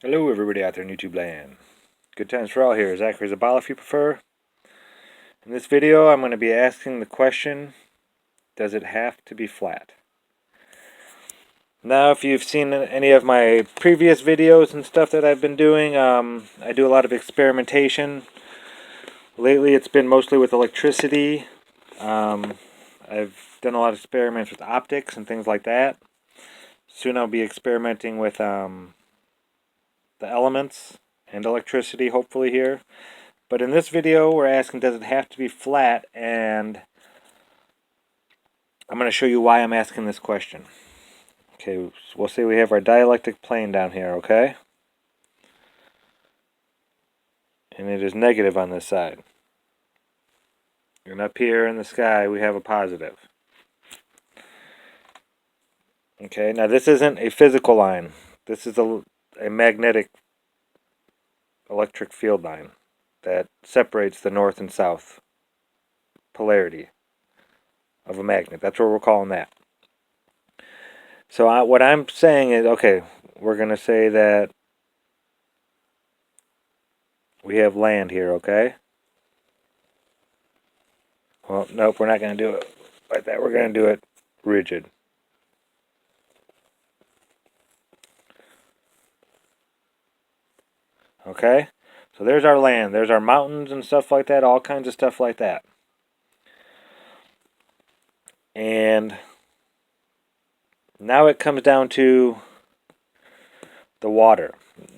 Hello everybody out there in YouTube land. Good times for all here. Zachary Zabala if you prefer. In this video I'm going to be asking the question, does it have to be flat? Now if you've seen any of my previous videos and stuff that I've been doing, I do a lot of experimentation. Lately it's been mostly with electricity. I've done a lot of experiments with optics and things like that. Soon I'll be experimenting with the elements and electricity hopefully here. But in this video, we're asking, does it have to be flat? And I'm going to show you why I'm asking this question. Okay, so we'll say we have our dielectric plane down here, okay? And it is negative on this side. And up here in the sky, we have a positive. Okay, now this isn't a physical line. This is a magnetic electric field line that separates the north and south polarity of a magnet. That's what we're calling that. So what I'm saying is, okay, we're going to say that we have land here, okay? Well, nope, we're not going to do it like that. We're going to do it rigid. Okay? So there's our land. There's our mountains and stuff like that, all kinds of stuff like that. And now it comes down to the water.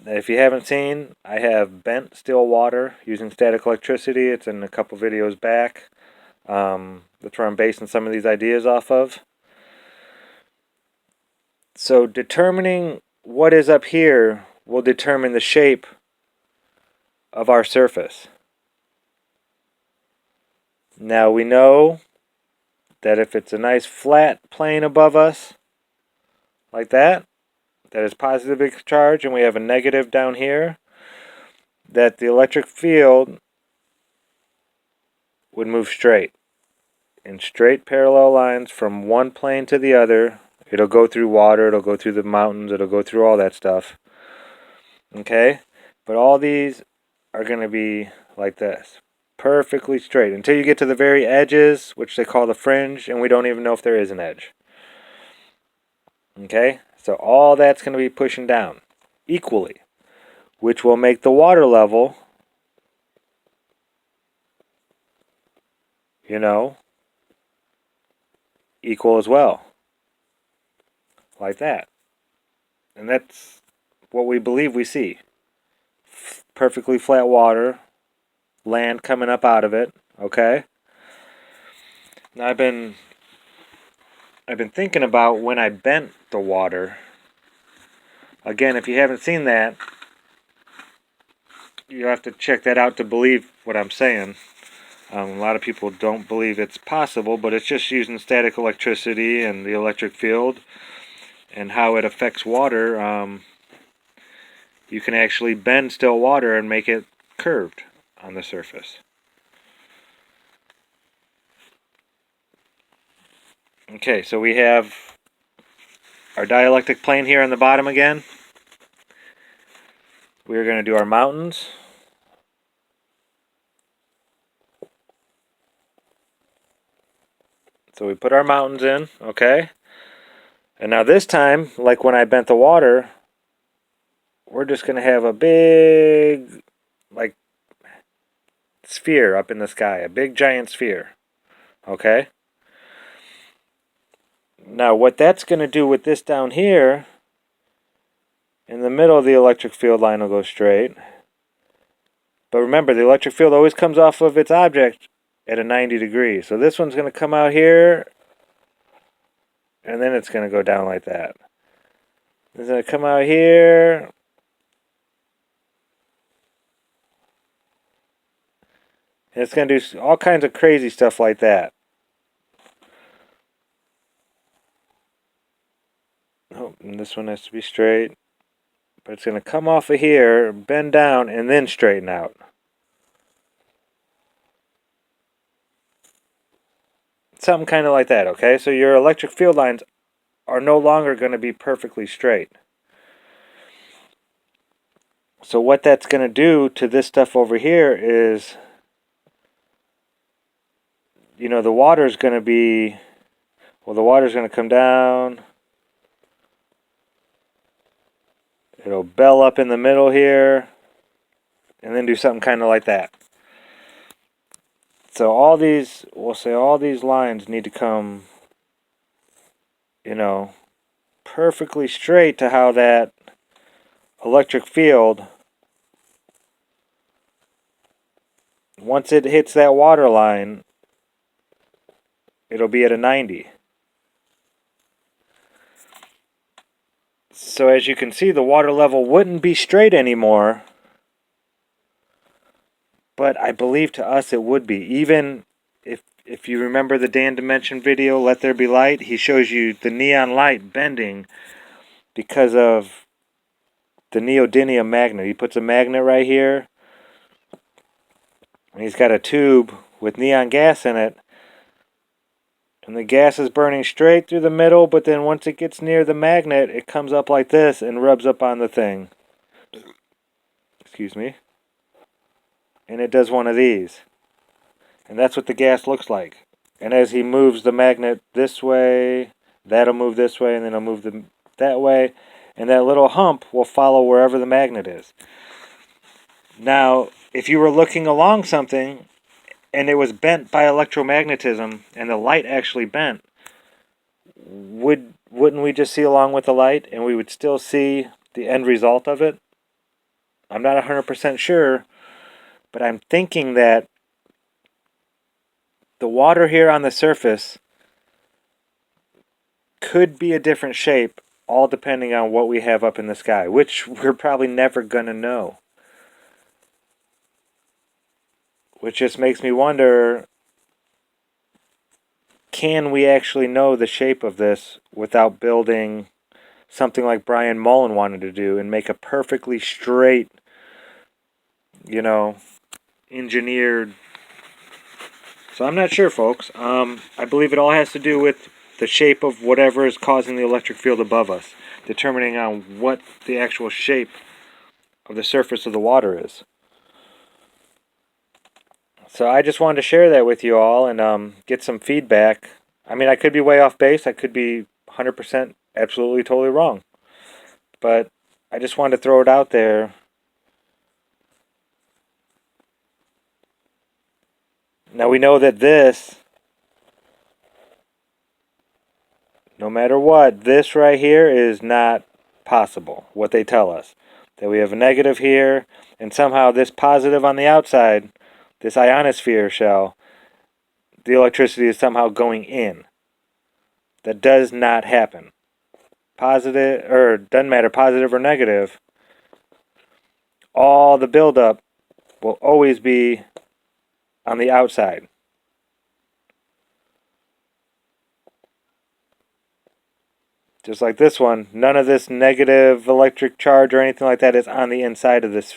If you haven't seen, I have bent still water using static electricity. It's in a couple videos back. That's where I'm basing some of these ideas off of. So determining what is up here will determine the shape of our surface. Now we know that if it's a nice flat plane above us, like that is positively charged, and we have a negative down here, that the electric field would move straight, in straight parallel lines from one plane to the other. It'll go through water, it'll go through the mountains, it'll go through all that stuff. Okay? But all these are going to be like this. Perfectly straight. Until you get to the very edges, which they call the fringe, and we don't even know if there is an edge. Okay? So all that's going to be pushing down equally, which will make the water level, equal as well. Like that. And that's what we believe we see. Perfectly flat water, land coming up out of it, okay? Now I've been thinking about when I bent the water. Again, if you haven't seen that, you have to check that out to believe what I'm saying. A lot of people don't believe it's possible, but it's just using static electricity and the electric field and how it affects water. You can actually bend still water and make it curved on the surface. Okay, so we have our dielectric plane here on the bottom again. We're going to do our mountains. So we put our mountains in, okay? And now this time, like when I bent the water, we're just going to have a big, like, sphere up in the sky. A big giant sphere, okay? Now what that's going to do with this down here, in the middle of the electric field line will go straight. But remember, the electric field always comes off of its object at a 90 degrees. So this one's going to come out here, and then it's going to go down like that. It's going to come out here, and it's going to do all kinds of crazy stuff like that. Oh, and this one has to be straight. But it's going to come off of here, bend down, and then straighten out. Something kind of like that, okay? So your electric field lines are no longer going to be perfectly straight. So what that's going to do to this stuff over here is, you know, the water's going to be, well, the water's going to come down. It'll bell up in the middle here, and then do something kind of like that. So all these, we'll say all these lines need to come, you know, perfectly straight to how that electric field, once it hits that water line, it'll be at a 90. So as you can see, the water level wouldn't be straight anymore, but I believe to us it would be. Even if you remember the Dan Dimension video, Let There Be Light, he shows you the neon light bending because of the neodymium magnet. He puts a magnet right here, and he's got a tube with neon gas in it, and the gas is burning straight through the middle, but then once it gets near the magnet, it comes up like this and rubs up on the thing. Excuse me. And it does one of these. And that's what the gas looks like. And as he moves the magnet this way, that'll move this way, and then it'll move that way, and that little hump will follow wherever the magnet is. Now, if you were looking along something and it was bent by electromagnetism and the light actually bent, wouldn't we just see along with the light and we would still see the end result of it? I'm not 100% sure, but I'm thinking that the water here on the surface could be a different shape, all depending on what we have up in the sky, which we're probably never going to know. Which just makes me wonder, can we actually know the shape of this without building something like Brian Mullen wanted to do and make a perfectly straight, you know, engineered. So I'm not sure, folks. I believe it all has to do with the shape of whatever is causing the electric field above us, determining on what the actual shape of the surface of the water is. So I just wanted to share that with you all and get some feedback. I mean, I could be way off base. I could be 100% absolutely totally wrong. But I just wanted to throw it out there. Now we know that this, no matter what, this right here is not possible, what they tell us. That we have a negative here, and somehow this positive on the outside, this ionosphere shell, the electricity is somehow going in. That does not happen. Positive, or doesn't matter, positive or negative, all the buildup will always be on the outside. Just like this one, none of this negative electric charge or anything like that is on the inside of this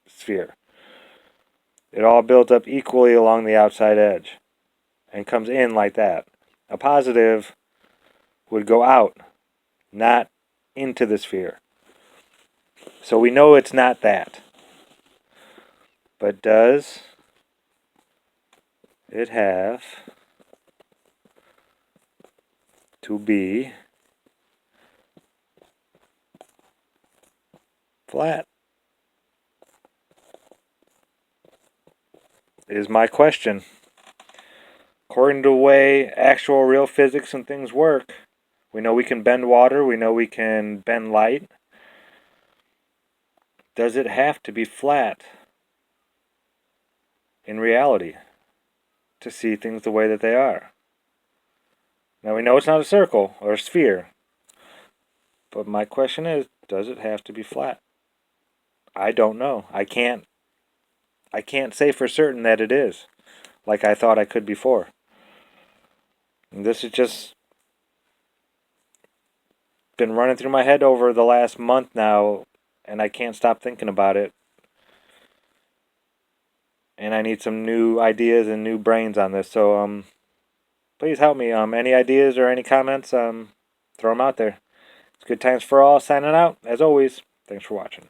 sphere. It all builds up equally along the outside edge and comes in like that. A positive would go out, not into the sphere. So we know it's not that. But does it have to be flat? Is my question. According to the way actual real physics and things work, we know we can bend water, we know we can bend light. Does it have to be flat in reality to see things the way that they are? Now we know it's not a circle or a sphere, but my question is, does it have to be flat? I don't know. I can't say for certain that it is, like I thought I could before. And this has just been running through my head over the last month now, and I can't stop thinking about it. And I need some new ideas and new brains on this. So please help me. Any ideas or any comments, throw them out there. It's good times for all. Signing out. As always, thanks for watching.